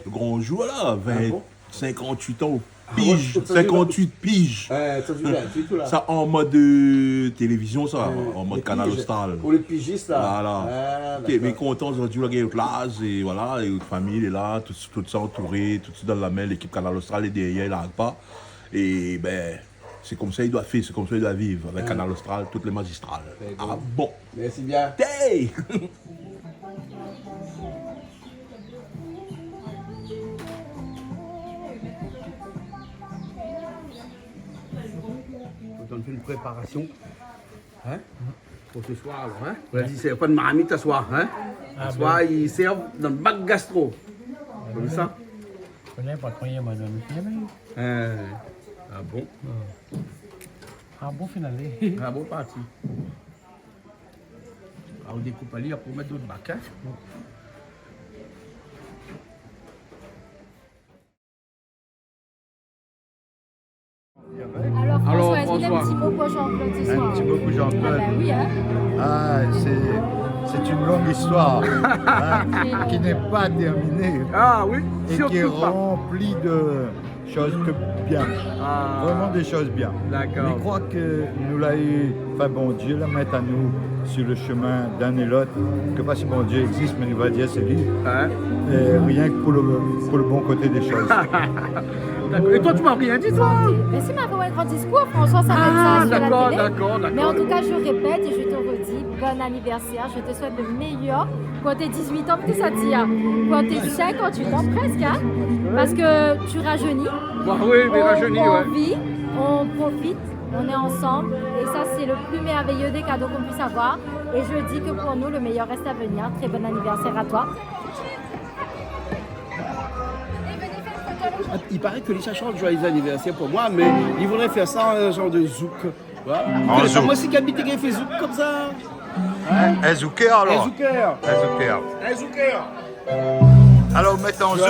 le grand joueur là, 20, bon 58 ans. ouais, Pige, ça, 58 piges. Ça, tu tout là. Ça en mode télévision, ça, en mode Les Canal piges. Austral. Pour les pigistes là. Voilà. Ah, Ok, d'accord. mais content aujourd'hui, là, il y a une classe, et voilà, et une famille est là, tout ça entouré, tout ça dans la main, l'équipe Canal Austral est derrière, il n'arrête pas. Et ben, c'est comme ça il doit faire, c'est comme ça il doit vivre, avec Canal Austral, toutes les magistrales. Ah bon. Merci bien. Hey! On fait une préparation. Hein? Pour ce soir, alors, hein? On a dit, c'est pas de marmite ce soir, hein? Ce soir, ils servent dans le bac gastro. Comme ça? je connais pas trop, il y a madame. Ah bon? Ah, bon, finalement. Ah bon, parti. Alors, on découpe à lire pour mettre d'autres bacs, hein? Alors François, est-ce Alors, qu'il y a un François. petit mot pour Jean-Claude ce soir? Un petit mot pour Ah Jean-Claude. ben oui, hein. Ah, c'est une longue histoire hein, qui n'est pas terminée Ah oui? et qui est remplie de choses que bien. Ah, Vraiment des choses bien. d'accord. Je crois que nous l'a eu, enfin bon Dieu la met à nous sur le chemin d'un et l'autre, que pas si bon Dieu existe, mais nous va dire c'est lui, Hein? et rien que pour le bon côté des choses. D'accord. Et toi, tu m'as rien dit, toi? Mais si ma un grand discours, François, ça va être Ah, ça sur d'accord, la télé. d'accord, d'accord. Mais en tout cas, je répète et je te redis, bon anniversaire. Je te souhaite le meilleur. Quand t'es 18 ans, plus ça tire. Quand t'es 58 ans, presque, hein. Parce que tu rajeunis. Bah oui, mais rajeuni, on ouais. vit, on profite, on est ensemble. Et ça, c'est le plus merveilleux des cadeaux qu'on puisse avoir. Et je dis que pour nous, le meilleur reste à venir. Très bon anniversaire à toi. Il paraît que les chercheurs ont joyeux anniversaire pour moi, mais ils voudraient faire ça en genre de zouk. Voilà. zouk. Moi, si quelqu'un qui fait zouk comme ça. Un zouker Un alors. zouker. Un zouker. Un zouker. Alors mettons en zouk.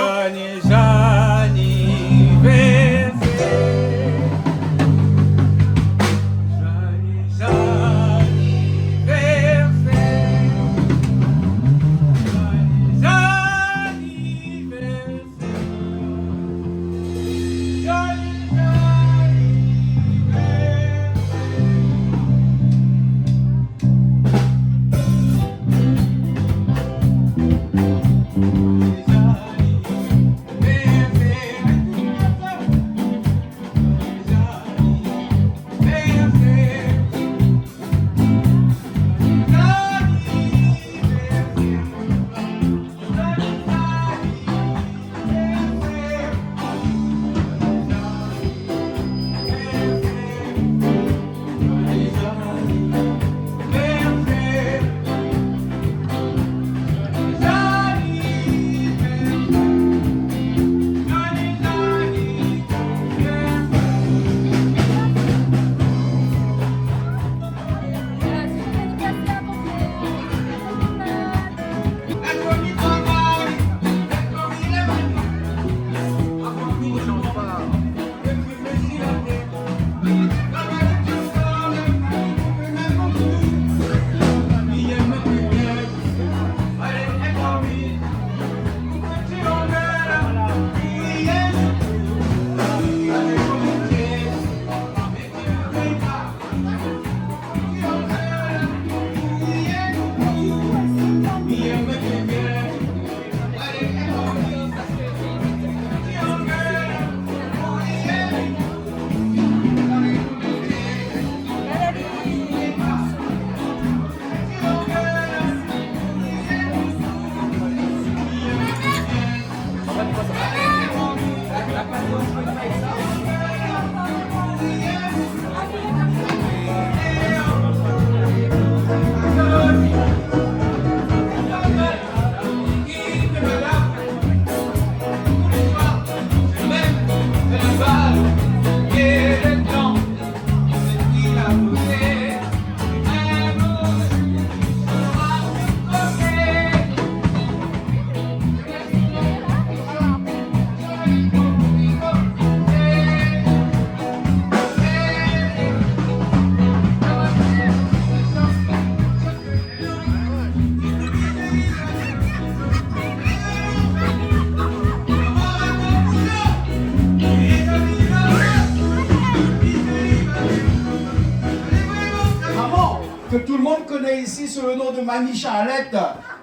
que tout le monde connaît ici sous le nom de Mamie Charlotte,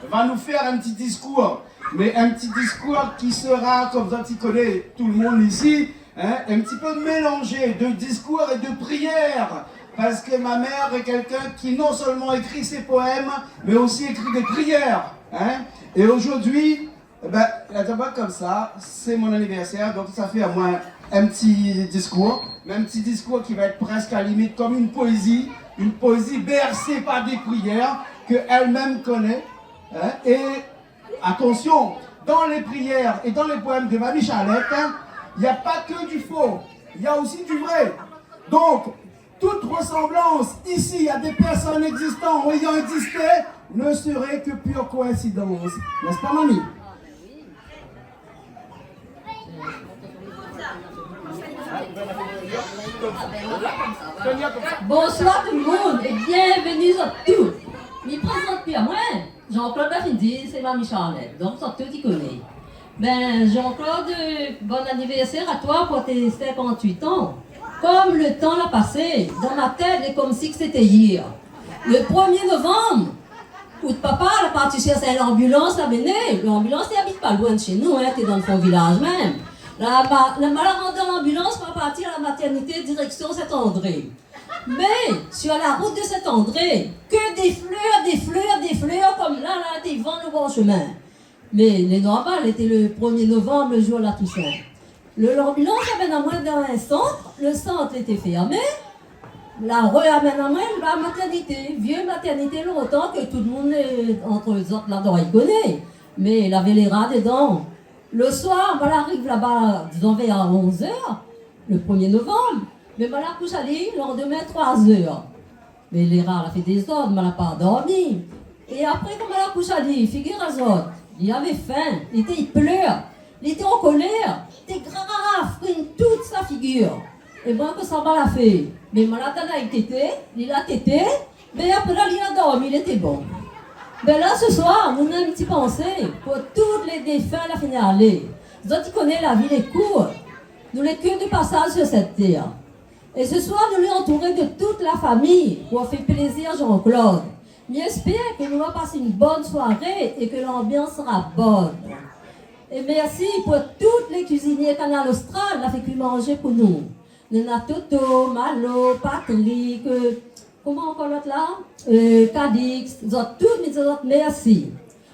va nous faire un petit discours. Mais un petit discours qui sera, comme ça tu connais tout le monde ici, hein, un petit peu mélangé de discours et de prières. Parce que ma mère est quelqu'un qui non seulement écrit ses poèmes, mais aussi écrit des prières. Hein. Et aujourd'hui, ben, d'abord comme ça, c'est mon anniversaire, donc ça fait à moi un petit discours, mais un petit discours qui va être presque à la limite comme une poésie bercée par des prières qu'elle-même connaît. Hein. Et attention, dans les prières et dans les poèmes de Mamie Charlotte, il n'y a pas que du faux, il y a aussi du vrai. Donc, toute ressemblance ici à des personnes existantes ou ayant existé ne serait que pure coïncidence. N'est-ce pas, mamie? Bonsoir tout le monde et bienvenue à tous. Je me présente plus à moi. Jean-Claude Bafindi, c'est Mamie Charlotte. Donc, ça tout y connaît. Ben, Jean-Claude, bon anniversaire à toi pour tes 58 ans. Comme le temps l'a passé, dans ma tête, c'est comme si c'était hier. Le 1er novembre, où papa a parti chercher l'ambulance à Béné. L'ambulance n'habite pas loin de chez nous, hein, t'es dans le fond village même. La malade dans l'ambulance va partir à la maternité direction Saint-André. Mais sur la route de Saint-André, que des fleurs comme là, des vents le bon chemin. Mais les normal, était le 1er novembre, le jour de la Toussaint. L'ambulance amène à moi dans un centre, le centre était fermé, la rue amène à moi la maternité, vieux maternité, longtemps que tout le monde, entre les autres, là-dedans, il connaît. Mais il avait les rats dedans. Le soir, elle arrive là-bas, disons vers 11h, le 1er novembre, mais elle a couché à l'île, le lendemain 3h. Mais les rats, elle a fait des ordres, mais elle n'a pas dormi. Et après, comme elle a couché à l'île, figure-toi, il avait faim, il pleure, il était en colère, il était grave, toute sa figure. Et bon, que ça m'a fait. Mais malade, il a tété, mais après là, il a dormi, il était bon. Ben là, ce soir, nous avons une petite pensée pour tous les défunts la finale. Vous qui connaissez la vie, les cours, nous les que de passage sur cette terre. Et ce soir, nous les entourés de toute la famille pour faire plaisir à Jean-Claude. J'espère que nous allons passer une bonne soirée et que l'ambiance sera bonne. Et merci pour toutes les cuisiniers Canal Austral qui ont fait manger pour nous. Nous avons Toto, Malo, Patrick, comment encore l'autre là? Cadix, vous êtes tous mes autres, merci.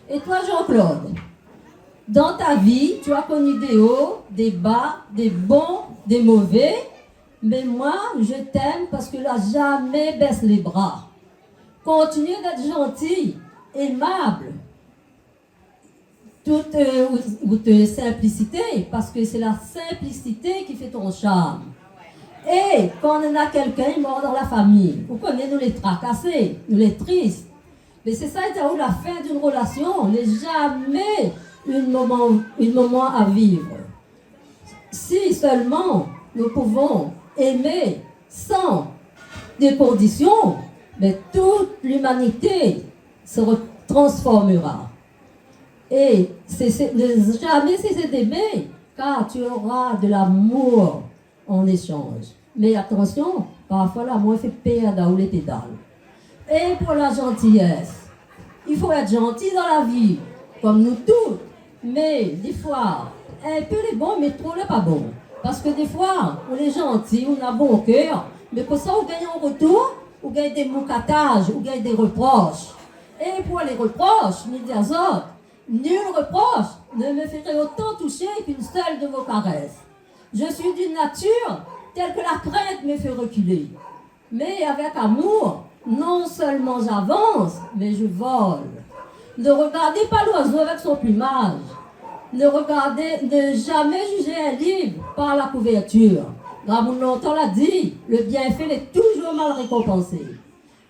Et toi, Jean-Claude, dans ta vie, tu as connu des hauts, des bas, des bons, des mauvais, mais moi, je t'aime parce que là, jamais baisse les bras. Continue d'être gentil, aimable, toute simplicité, parce que c'est la simplicité qui fait ton charme. Et quand on a quelqu'un mort dans la famille, vous connaissez, nous les tracassés, nous les tristes. Mais c'est ça, c'est la fin d'une relation n'est jamais un moment à vivre. Si seulement nous pouvons aimer sans des conditions, mais toute l'humanité se transformera. Et ne jamais cesser d'aimer, car tu auras de l'amour en échange. Mais attention, parfois l'amour fait perdre les pédales. Et pour la gentillesse, il faut être gentil dans la vie, comme nous tous. Mais des fois, un peu les bons, mais trop les pas bons. Parce que des fois, on est gentil, on a bon cœur, mais pour ça, on gagne en retour, on gagne des moucatages, on gagne des reproches. Et pour les reproches, ni des autres, nul reproche ne me ferait autant toucher qu'une seule de vos caresses. Je suis d'une nature telle que la crainte me fait reculer. Mais avec amour, non seulement j'avance, mais je vole. Ne regardez pas l'oiseau avec son plumage. Ne jamais juger un livre par la couverture. Ramon longtemps l'a dit, le bienfait est toujours mal récompensé.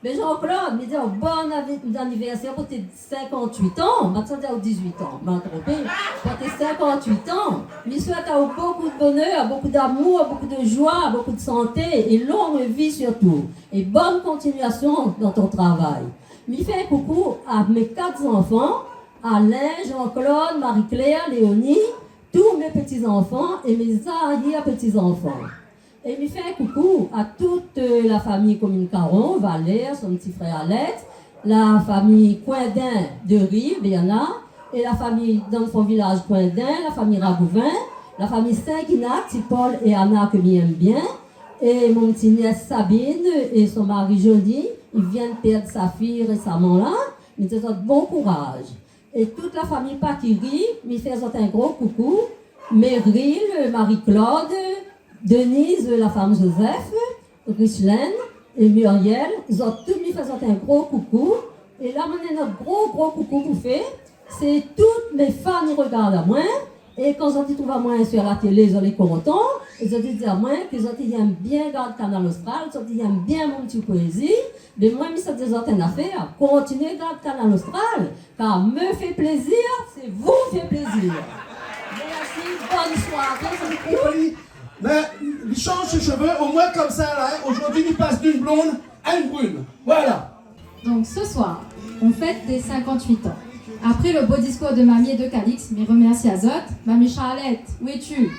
Mais Jean-Claude me dit bon anniversaire pour tes 58 ans, maintenant tu as 18 ans, pour tes 58 ans, je souhaite beaucoup de bonheur, beaucoup d'amour, beaucoup de joie, beaucoup de santé et longue vie surtout. Et bonne continuation dans ton travail. Je fais un coucou à mes 4 enfants, Alain, Jean-Claude, Marie-Claire, Léonie, tous mes petits-enfants et mes arrière-petits-enfants. Et il fait un coucou à toute la famille commune Caron, Valère, son petit frère Alex, la famille Coindin de Rive, il y en a, et la famille dans son village Coindin, la famille Ragouvin, la famille Saint-Guinac, petit Paul et Anna que j'aime bien, et mon petit nièce Sabine et son mari Jody, ils viennent perdre sa fille récemment là, ils te souhaitent bon courage. Et toute la famille Pakiri, ils font un gros coucou, Meryl, Marie-Claude, Denise, la femme Joseph, Richelaine et Muriel, ils ont tous mis fait un gros coucou. Et là, maintenant, notre gros coucou qu'on fait, c'est toutes mes fans qui regardent à moi. Et quand ils trouvent à moi sur la télé, ils ont les contents. Ils ont dit à moi qu'ils aiment bien regarder le Canal Austral, ils aiment bien mon petit poésie. Mais moi, je me dis une affaire, continuez à regarder le Canal Austral, car me fait plaisir, c'est vous qui fait plaisir. Merci, bonne soirée. Mais il change ses cheveux, au moins comme ça, là. Aujourd'hui, il passe d'une blonde à une brune. Voilà. Donc ce soir, on fête des 58 ans. Après le beau discours de Mamie et de Calix, mes remercie à Zot. Mamie Charlotte, où es-tu?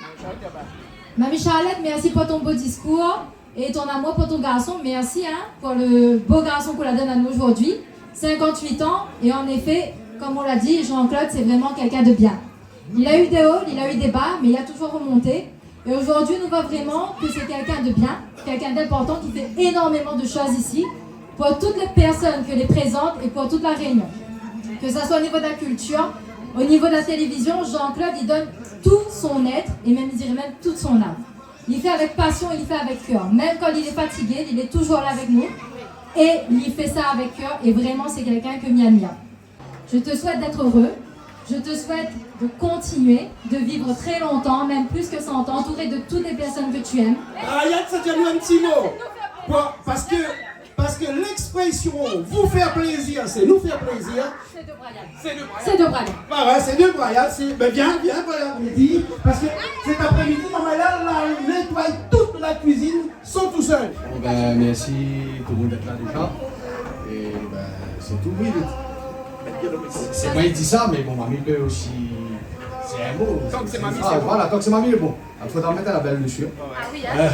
Mamie Charlotte, merci pour ton beau discours et ton amour pour ton garçon. Merci pour le beau garçon qu'on la donne à nous aujourd'hui. 58 ans, et en effet, comme on l'a dit, Jean-Claude, c'est vraiment quelqu'un de bien. Il a eu des hauts, il a eu des bas, mais il a toujours remonté. Et aujourd'hui, nous voit vraiment que c'est quelqu'un de bien, quelqu'un d'important qui fait énormément de choses ici pour toutes les personnes que les présente et pour toute la Réunion. Que ce soit au niveau de la culture, au niveau de la télévision, Jean-Claude, il donne tout son être et même, il dirait même toute son âme. Il fait avec passion, il fait avec cœur. Même quand il est fatigué, il est toujours là avec nous. Et il fait ça avec cœur et vraiment, c'est quelqu'un que m'admire. Je te souhaite d'être heureux. Je te souhaite de continuer, de vivre très longtemps, même plus que 100 ans, entouré de toutes les personnes que tu aimes. Ryan, ça tient un petit mot. Parce que l'expression vous faire plaisir, c'est nous faire plaisir. C'est de Brian. C'est de Brian. Voilà, c'est de Brian. Ben viens, bon après-midi. Parce que cet après-midi, maman là, nettoie toute la cuisine, sont tout seuls. Bon, ben, merci tout le monde d'être là déjà. Et ben, c'est tout, oui. C'est moi qui dis ça, mais bon, mamie peut aussi. C'est un mot. Tant que c'est mamie, c'est bon. Voilà, tant que c'est mamie, bon. Il faudra mettre la belle dessus. Ah oui, hein.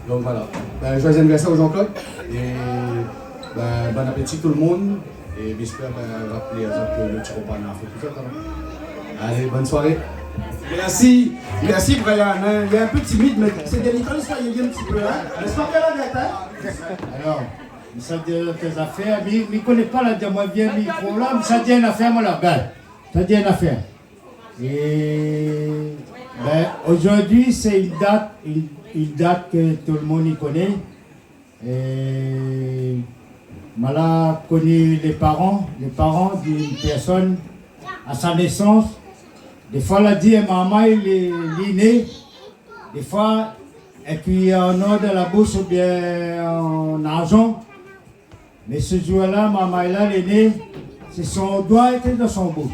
Donc voilà. Ben, joyeux anniversaire au Jean-Claude. Et ben, bon appétit tout le monde. Et j'espère rappeler à que le petit repas n'a fait tout ça. Allez, bonne soirée. Merci Brian. Il est un peu timide, mais c'est délicat, il un petit peu. N'est-ce pas, Alors, ça dit tes affaires, mais je ne connais pas la diamant bien micro là, mais ça dit une affaire, moi là, ben, ça dit une affaire. Et ben, aujourd'hui, c'est une date que tout le monde y connaît. Et Mala connu les parents d'une personne à sa naissance. Des fois, elle a dit, maman, il est né. Des fois, et puis en or de la bourse ou bien en argent. Mais ce jour-là, maman, elle est née, son doigt était dans son bouche.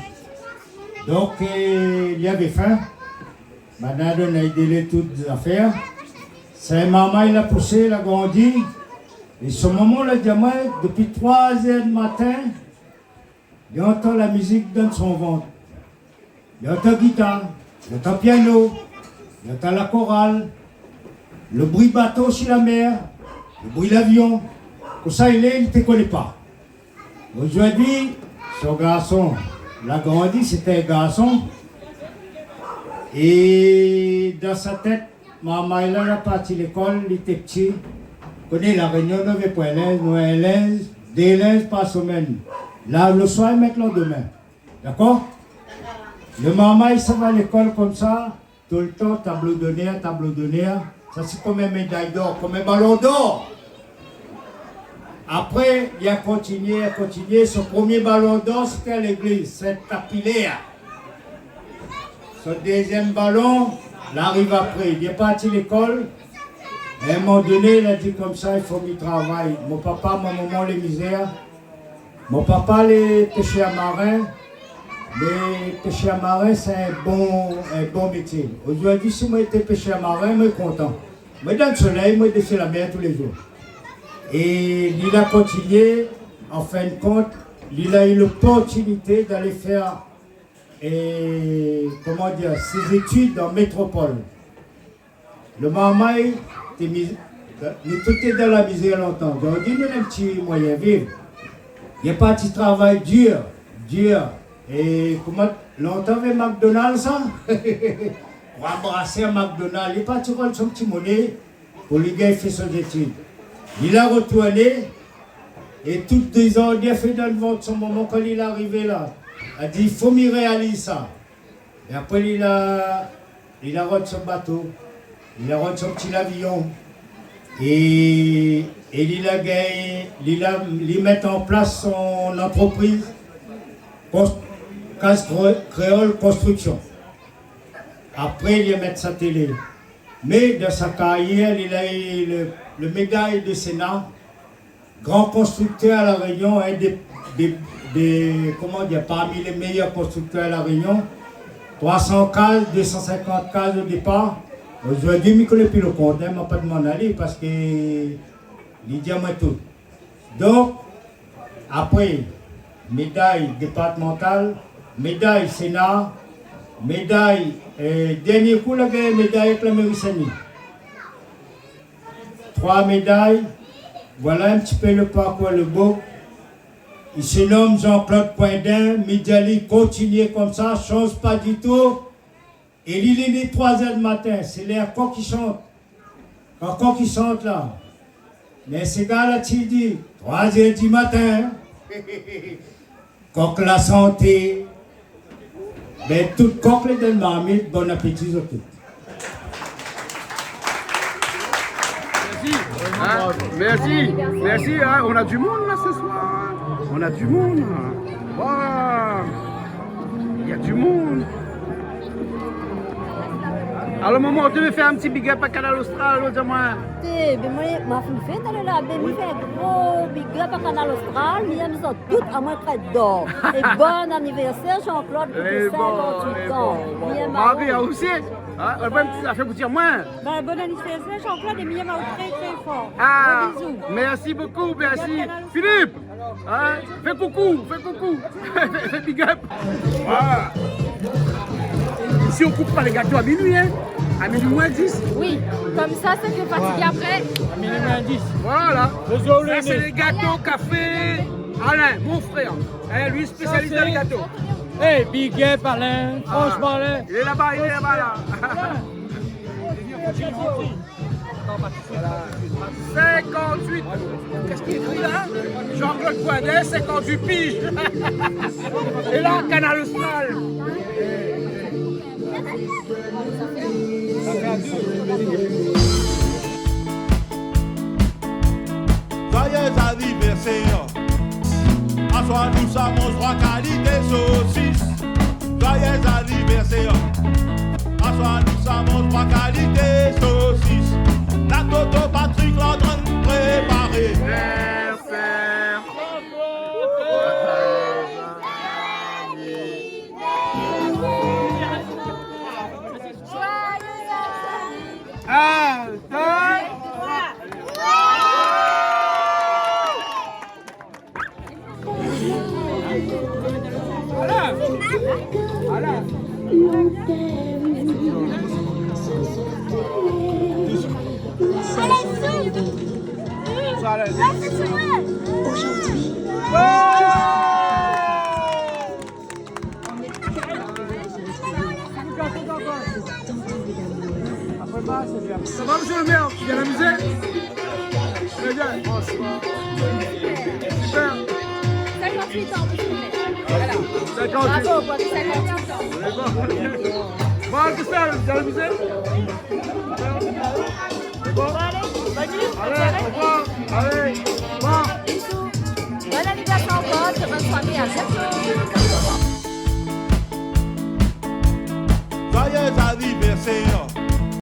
Donc, il y avait faim. Maintenant, on a aidé toutes les affaires. C'est maman, il a poussé, il a grandi. Et ce moment-là, depuis 3h du matin, il entend la musique dans son ventre. Il entend la guitare, il entend le piano, il entend la chorale, le bruit bateau sur la mer, le bruit d'avion. Comme ça, il ne te connaît pas. Aujourd'hui, ce garçon, il a grandi, c'était un garçon. Et dans sa tête, maman, il a parti à l'école, il était petit. Il connaît la réunion, 9 des lèvres par semaine. Là, le soir, il met le lendemain. D'accord? Le maman, il s'en va à l'école comme ça, tout le temps, tableau d'honneur. Ça, c'est comme une médaille d'or, comme un ballon d'or. Après, il a continué. Son premier ballon d'or, c'était à l'église, c'est Tapiléa. Son deuxième ballon, il arrive après. Il est parti à l'école. À un moment donné, il a dit comme ça, il faut qu'il travaille. Mon papa, ma maman, les misères. Mon papa, les pêcheurs à marin. Les pêcheurs à marin, c'est un bon métier. Aujourd'hui, si moi j'étais pêcheur à marin, je suis content. Moi, dans le soleil, moi, je descends la mer tous les jours. Et il a continué, en fin de compte, il a eu l'opportunité d'aller faire ses études en métropole. le maman, nous tout est dans la misère longtemps. Donc, dis-nous un petit moyen de vivre. Il n'y a pas de travail dur. Et comment longtemps avec McDonald's, ça? Pour embrasser un McDonald's, il n'est pas toujours son petit monnaie pour les gars faire son étude. Il a retourné et toutes les heures, il a fait dans le ventre son moment quand il est arrivé là. Il a dit, il faut m'y réaliser ça. Et après, il a reçu son bateau, il a reçu son petit avion. Et il a gagné, il met en place son entreprise, Casse Créole Construction. Après, il a mis sa télé. Mais dans sa carrière, il a eu le médaille de Sénat, grand constructeur à La Réunion, un comment dire, parmi les meilleurs constructeurs à La Réunion. 300 cases, 250 cases au départ. Aujourd'hui, je ne connais plus le compte, je ne vais pas demander aller parce que il dit tout. Donc, après, médaille départementale, médaille Sénat, médaille, dernier coup, la médaille avec la mairie Saint-Denis. 3 médailles, voilà un petit peu le parcours, le beau. Il se nomme Jean-Claude Poindin, Midjali continue comme ça, change pas du tout. Et il est né 3h du matin, c'est les coqs qui chantent. Un coq qui chante là. Mais ces gars-là, tu dis, 3h du matin, coq la santé. Mais tout coq les donne marmite, bon appétit à tous. Merci, hein. On a du monde là ce soir. On a du monde. Waouh. Il y a du monde. Alors maman, tu veux faire un petit big up à Canal Austral, dis-moi. Ma fille fait d'aller là, mais il fait un gros big up à Canal Austral, mais ils sont toutes à moi très d'or. Et bon anniversaire Jean-Claude, pour tes 58 ans. Marie aussi. Hein, on va un petit affaire pour dire moins. Bon anniversaire Jean-Claude et Mia très très fort. Ah, merci beaucoup, merci. Philippe, hein, fais coucou. Fais big up. Ah. Si on coupe pas les gâteaux à minuit, hein? À minuit moins 10. Oui, comme ça te fait fatiguer après. À minuit moins 10. Voilà. Désolé. Ça, c'est les gâteaux, café. Alain, mon frère. Lui spécialiste dans les gâteaux. Hey, big up Alain. Franchement, Alain. Il est là-bas, là. 58. Qu'est-ce qu'il écrit là? Jean-Claude Poindin, 58 piges. Et là, Canal Austral. Joyeux anniversaire. À soi nous sommes 3 qualités saucisses. Joyeux anniversaire. À soi nous sommes 3 qualités saucisses. La Toto Patrick l'en train de préparer. Ça va, monsieur le maire? Il y a la musique? Très bien. Super. 58 ans, monsieur le maire. Voilà. 58. Bravo, pour 58 ans. Bon, Christelle, il y a la musique? C'est bon? Allez, au revoir. Allez.